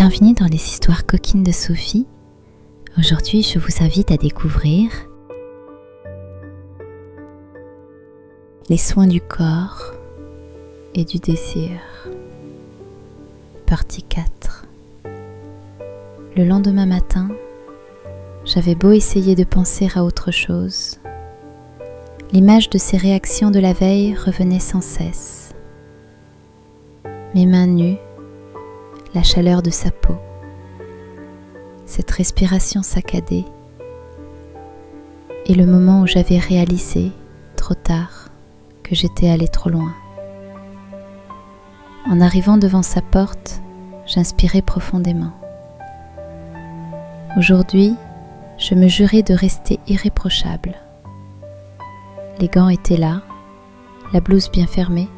Bienvenue dans les histoires coquines de Sophie. Aujourd'hui, je vous invite à découvrir les soins du corps et du désir. Partie 4. Le lendemain matin, j'avais beau essayer de penser à autre chose. L'image de ces réactions de la veille revenait sans cesse. Mes mains nues, la chaleur de sa peau, cette respiration saccadée, et le moment où j'avais réalisé, trop tard, que j'étais allée trop loin. En arrivant devant sa porte, j'inspirais profondément. Aujourd'hui, je me jurais de rester irréprochable. Les gants étaient là, la blouse bien fermée,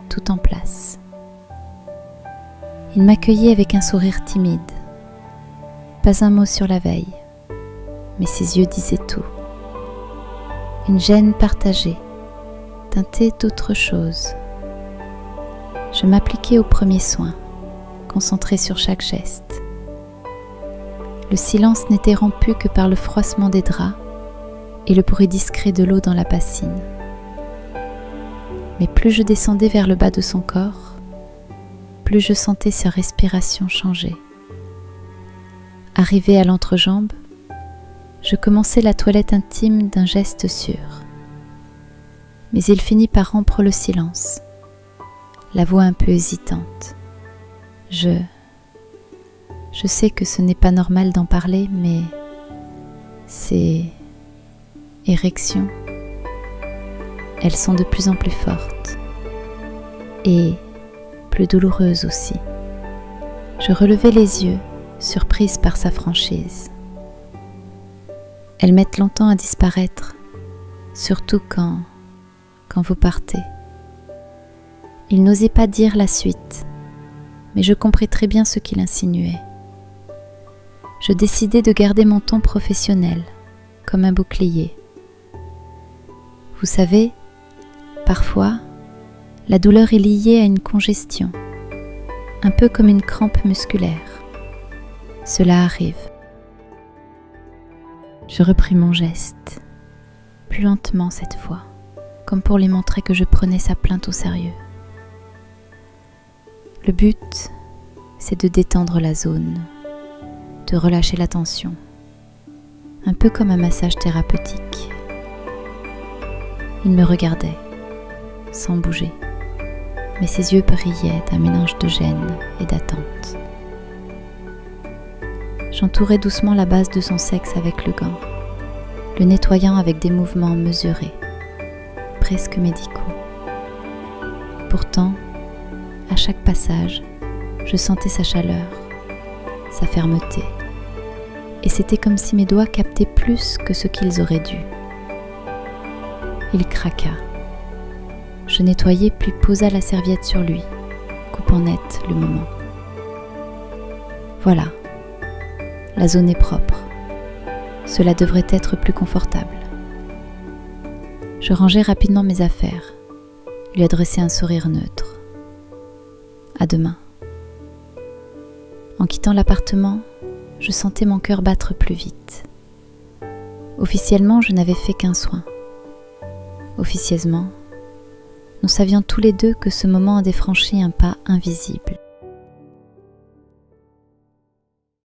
tout en place. Il m'accueillait avec un sourire timide. Pas un mot sur la veille, mais ses yeux disaient tout. Une gêne partagée, teintée d'autre chose. Je m'appliquais aux premiers soins, concentrée sur chaque geste. Le silence n'était rompu que par le froissement des draps et le bruit discret de l'eau dans la bassine. Mais plus je descendais vers le bas de son corps, plus je sentais sa respiration changer. Arrivée à l'entrejambe, je commençai la toilette intime d'un geste sûr. Mais il finit par rompre le silence, la voix un peu hésitante. Je sais que ce n'est pas normal d'en parler, mais ces érections, elles sont de plus en plus fortes et plus douloureuses aussi. Je relevai les yeux, surprise par sa franchise. Elles mettent longtemps à disparaître, surtout quand vous partez. Il n'osait pas dire la suite, mais je compris très bien ce qu'il insinuait. Je décidai de garder mon ton professionnel, comme un bouclier. Vous savez, parfois, la douleur est liée à une congestion, un peu comme une crampe musculaire. Cela arrive. Je repris mon geste, plus lentement cette fois, comme pour lui montrer que je prenais sa plainte au sérieux. Le but, c'est de détendre la zone, de relâcher la tension, un peu comme un massage thérapeutique. Il me regardait, sans bouger, mais ses yeux brillaient d'un mélange de gêne et d'attente. J'entourais doucement la base de son sexe avec le gant, le nettoyant avec des mouvements mesurés, presque médicaux. Pourtant, à chaque passage, je sentais sa chaleur, sa fermeté, et c'était comme si mes doigts captaient plus que ce qu'ils auraient dû. Il craqua. Je nettoyai puis posa la serviette sur lui, coupant net le moment. Voilà, la zone est propre. Cela devrait être plus confortable. Je rangeai rapidement mes affaires, lui adressai un sourire neutre. À demain. En quittant l'appartement, je sentais mon cœur battre plus vite. Officiellement, je n'avais fait qu'un soin. Officieusement, nous savions tous les deux que ce moment avait franchi un pas invisible.